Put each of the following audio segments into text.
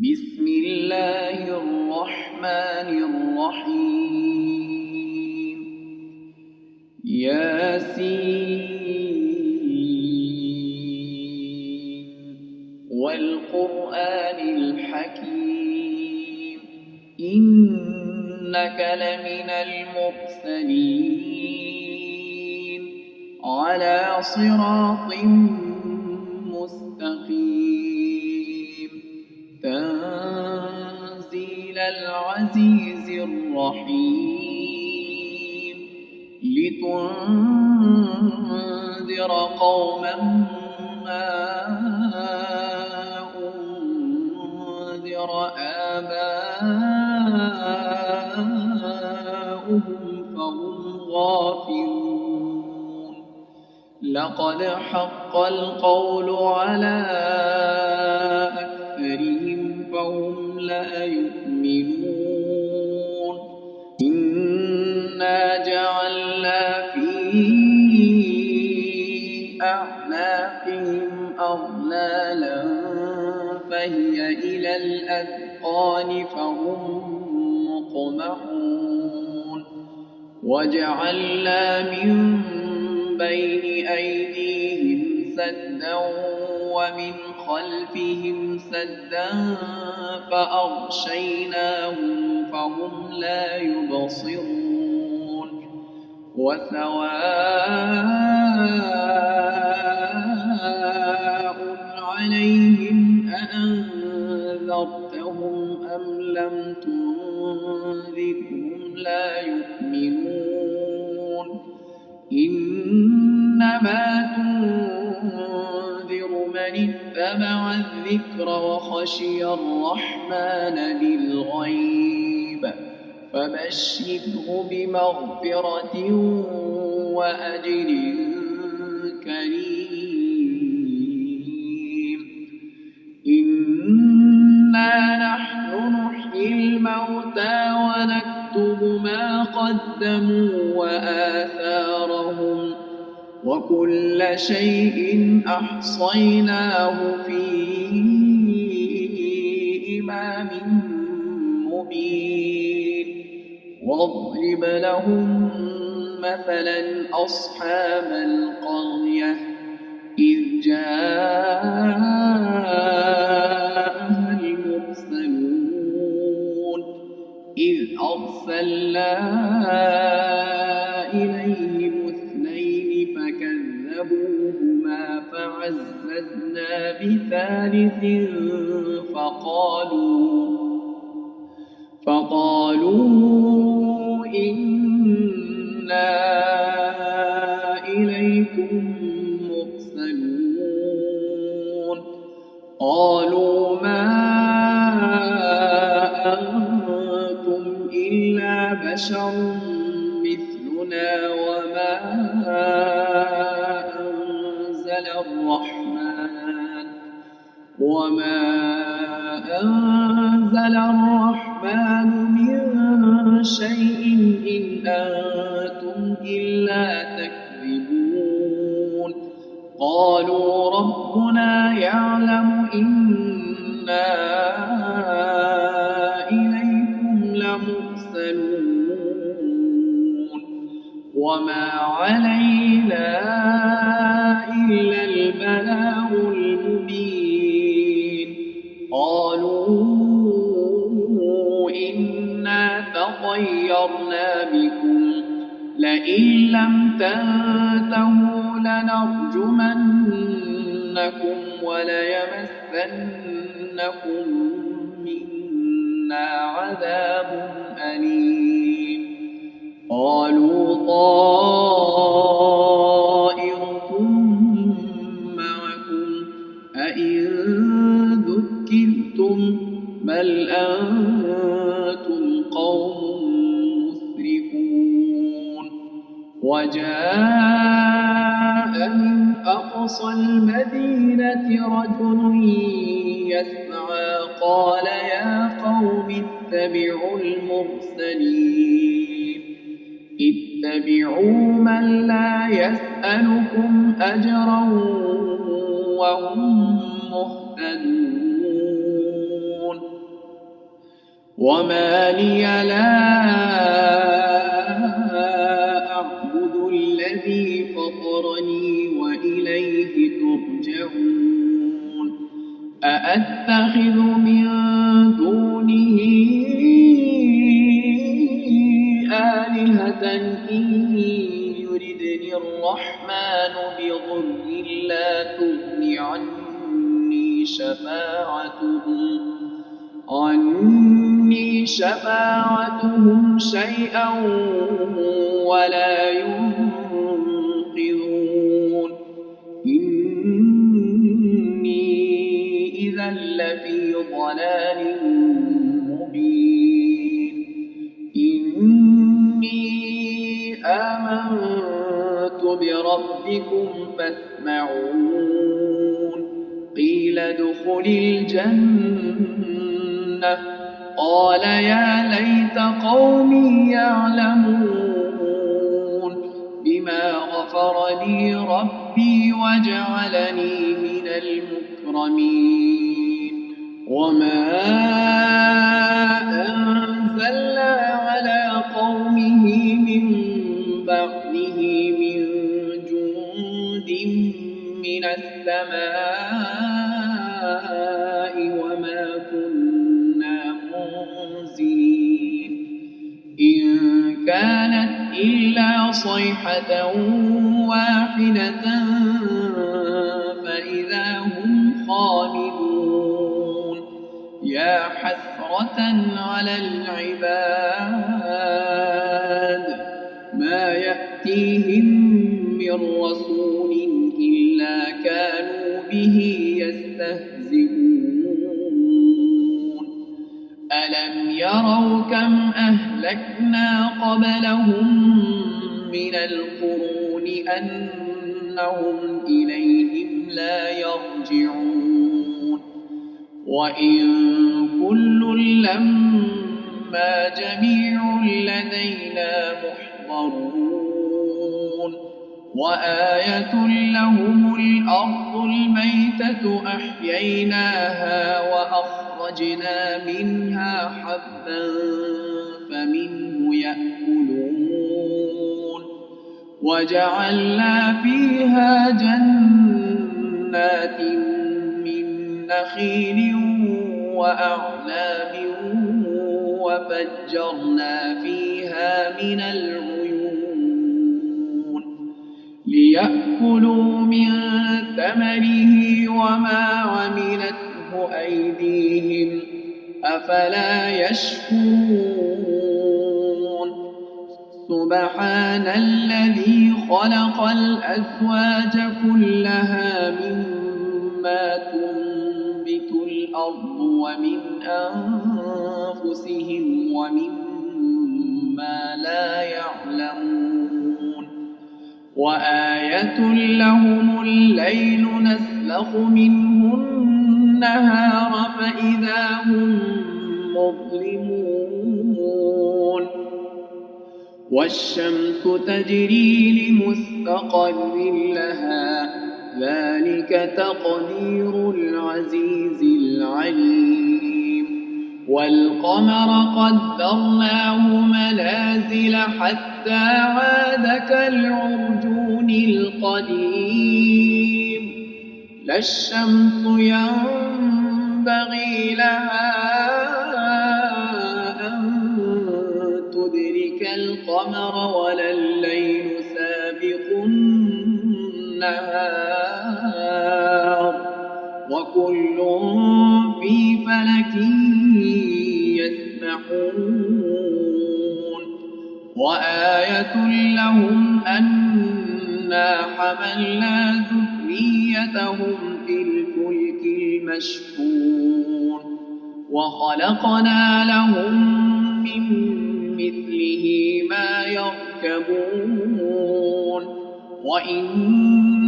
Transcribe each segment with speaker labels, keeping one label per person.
Speaker 1: بسم الله الرحمن الرحيم ياسين والقرآن الحكيم إنك لمن المرسلين على صراط مستقيم تنزيل العزيز الرحيم لتنذر قوما ما أنذر آباؤهم فهم غافلون لقد حق القول على أكثرهم فهم لا يؤمنون إنا جعلنا في أعناقهم أغلالا فهي إلى الأذقان فهم مقمحون وجعلنا من بين أيديهم سدا ومن خلفهم سدا فأغشيناهم فهم لا يبصرون وسواء عليهم أأنذرتهم أم لم تنذرهم لا يؤمنون إنما تنذر من اتبع الذكر وخشي الرحمن بالغيب فبشره بمغفرة وأجر كريم إنا نحن نحيي الموتى ونكتب ما قدموا وآثارهم وكل شيء أحصيناه في إمام مبين واضرب لهم مثلا أصحاب القرية إذ جاءها المرسلون إذ أرسلنا إليهم اثنين فكذبوهما فعززنا بثالث فقالوا إنا إليكم مرسلون قالوا ما أنتم إلا بشر مثلنا وما أنزل الرحمن من شيء إن أنتم إلا تكذبون قالوا ربنا يعلم إنا إليكم لمرسلون وما علينا إلا البلاغ المبين قالوا إنا تطيرنا بكم لئن لم تنتهوا لنرجمنكم وليمسنكم منا عذاب أليم قالوا طائركم معكم أئن ذكرتم بل أنتم قوم مسرفون وجاء من أقصى المدينة رجل يسعى قال يا قوم اتبعوا المرسلين اتبعوا من لا يسألكم أجرا وهم مهتدون وما لي لا أعبد الذي فطرني وإليه ترجعون أأتخذ من دونه آلهة إن يردني الرحمن بضر لا تغن عني شفاعتهم شيئا ولا ينقذون إني إذا لفي ضلال مبين إني آمنت بربكم فاسمعون قيل ادخل الجنة قال يا ليت قومي يعلمون بما غفر لي ربي وجعلني من المكرمين وما أنزلنا على قومه من بعده من جند من السماء وما كنا منزلين إن كانت إلا صيحة واحدة فإذا هم خامدون يا حسرة على العباد ما يأتيهم من رسول إلا كانوا به يستهزئون ألم يروا كم أهلكنا قبلهم من القرون أنهم إليهم لا يرجعون وإن كل لما جميع لدينا محضرون وآية لهم الأرض الميتة أحييناها وأخرجنا منها حبا فمنه يأكلون وجعلنا فيها جنات من نخيل وأعناب وفجرنا فيها من العيون ليأكلوا من ثمره وما عملته أيديهم أفلا يشكرون سبحان الذي خلق الأزواج كلها مما تنبت الأرض ومن أنفسهم ومما لا يعلمون وآية لهم الليل نسلخ منه النهار فإذا هم مظلمون والشمس تجري لمستقر لها ذلك تقدير العزيز العليم والقمر قدرناه منازل حتى عاد كالعرجون القديم لا الشمس ينبغي لها أن تدرك القمر ولا الليل سابق النهار وكل في فلك يسبحون وآية لهم أنا حملنا ذريتهم في الفلك المشحون وخلقنا لهم من مثله ما يركبون وإن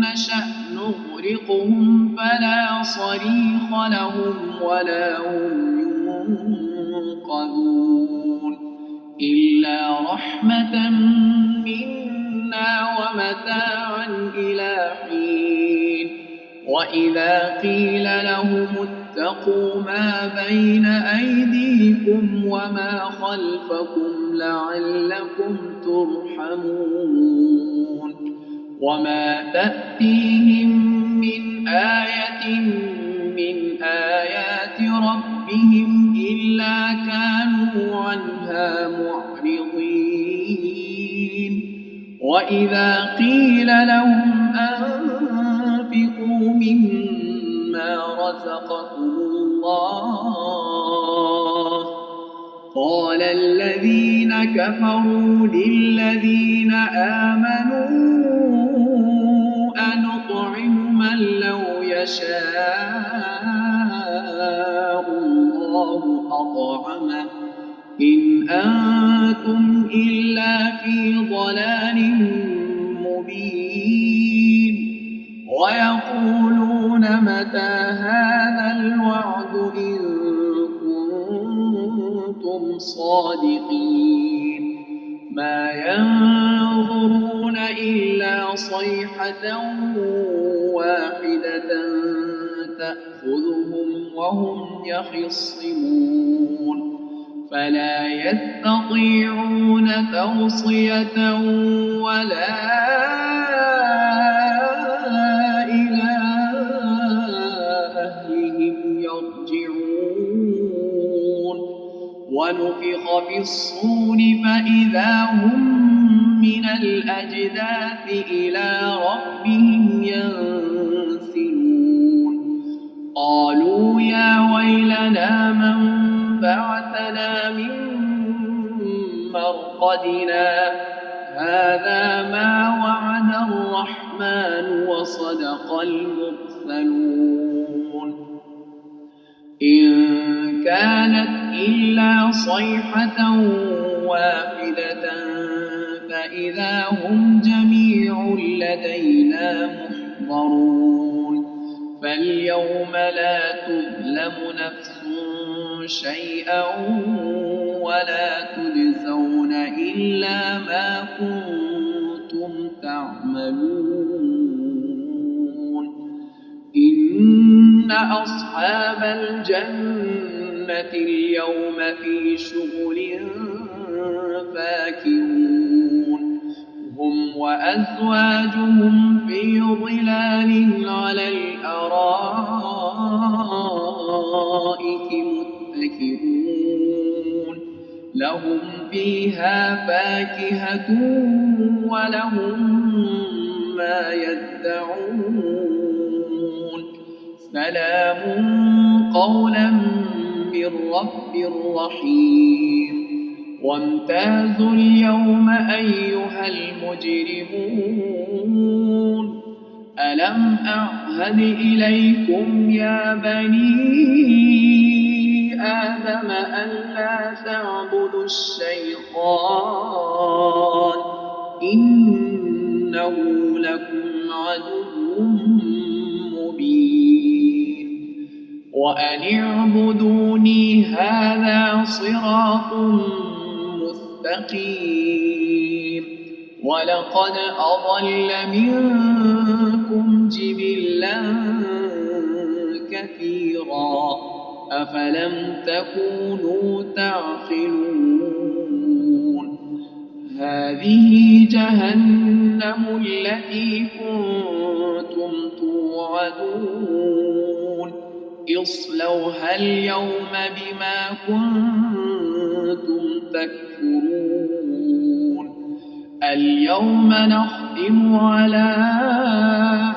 Speaker 1: نشأ نغرقهم فلا صريخ لهم ولا هم ينقذون إلا رحمة منا ومتاعا إلى حين وإذا قيل لهم واتقوا ما بين أيديكم وما خلفكم لعلكم ترحمون وما تأتيهم من آية من آيات ربهم إلا كانوا عنها معرضين وإذا قيل لهم أنفقوا مما رزقكم الله قال الذين كفروا للذين آمنوا أنطعم من لو يشاء الله أطعمه إن أنتم إلا في ضلال مبين ويقولون متى هذا الوعد إن كنتم صادقين ما ينظرون إلا صيحة واحدة تأخذهم وهم يخصمون فلا يستطيعون توصية ولا إلى أهلهم يرجعون ونفخ في الصور فإذا هم من الأجداث إلى ربهم ينسلون قالوا يا ويلنا من بعثنا من مرقدنا هذا ما وعد الرحمن وصدق المرسلون إن كانت إلا صيحة واحدة فإذا هم جميع لدينا محضرون فاليوم لا تظلم نفس شيئا ولا تجزون إلا ما كنتم تعملون إن أصحاب الجنة اليوم في شغل فاكهون هم وأزواجهم في ظلال على الأرائك متكئون لهم فيها فاكهة ولهم ما يدعون سلام قولا من رب رحيم وامتازوا اليوم أيها المجرمون ألم أعهد إليكم يا بني آدم ألا تعبدوا الشيطان إنه لكم عدو مبين وأن اعبدوني هذا صراط مستقيم ولقد أضل منكم جبلا كثيرا أفلم تكونوا تعقلون هذه جهنم التي كنتم توعدون اصلوها اليوم بما كنتم تكفرون اليوم نختم على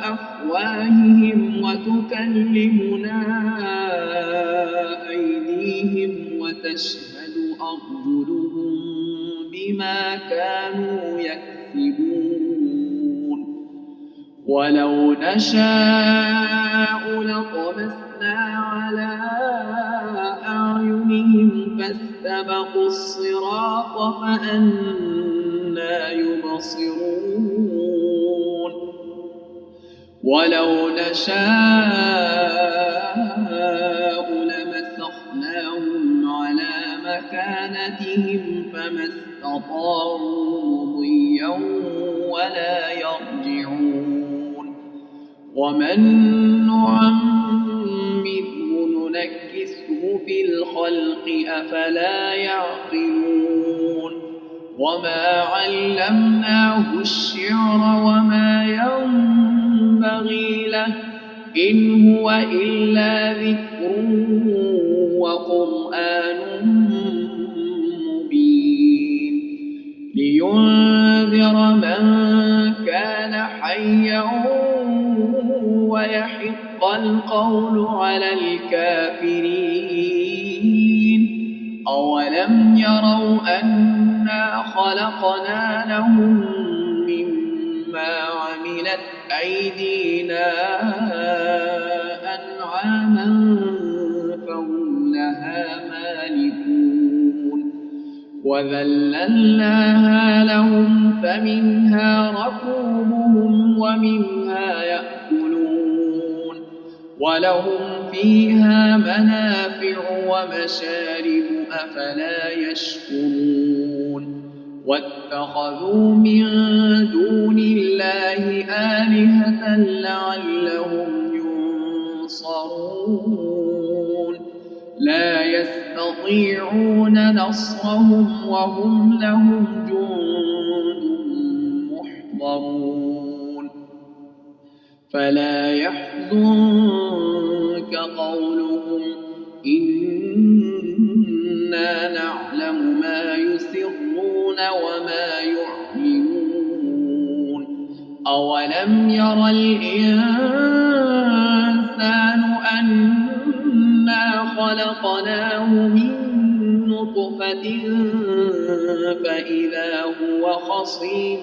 Speaker 1: أفواههم وتكلمنا أيديهم وتشهد أرجلهم بما كانوا يكسبون ولو نشاء لطمسنا على أعينهم فاستبقوا الصراط فأنى يبصرون ولو نشاء لمسخناهم على مكانتهم فما استطاعوا مضيا ولا يرجعون ومن نعمره في الخلق أفلا يعقلون وما علمناه الشعر وما ينبغي له إن هو إلا ذكر وقرآن مبين لينذر من كان حيا ويحق القول على الكافرين أولم يروا أنا خلقنا لهم مما عملت أيدينا أنعاما فهم لها مالكون وذللناها لهم فمنها ركوبهم ومنها يأكلون ولهم فيها منافع ومشارب أفلا يشكرون واتخذوا من دون الله آلهة لعلهم ينصرون لا يستطيعون نصرهم وهم لهم جند محضرون فلا يحزنك قولهم إنا نعلم ما يسرون وما يعلنون أولم ير الإنسان أنا خلقناه من نطفة فإذا هو خصيم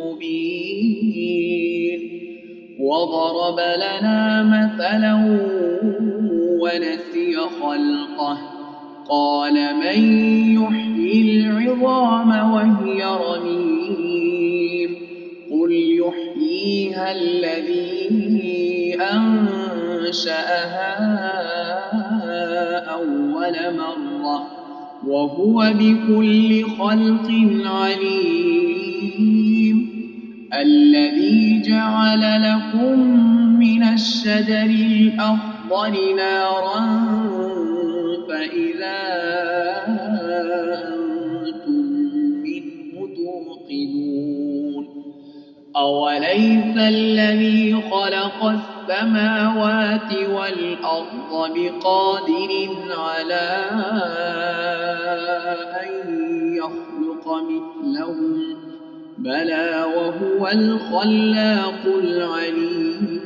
Speaker 1: مبين وضرب لنا مثلا ونسي خلقه قال من يحيي العظام وهي رميم قل يحييها الذي أنشأها أول مرة وهو بكل خلق عليم الذي جعل لكم من الشجر الأخضر نارا فإذا أنتم منه توقدون أوليس الذي خلق السماوات والأرض بقادر على أن يخلق مثلهم بلى وهو الخلاق العليم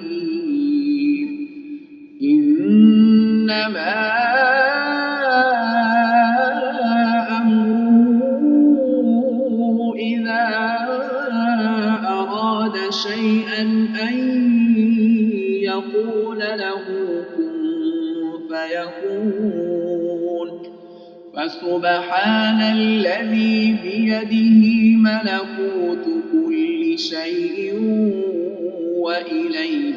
Speaker 1: إنما أمره إذا أراد شيئا أن يقول له كن فيكون فسبحان الذي بيده ملكوت كل شيء وإليه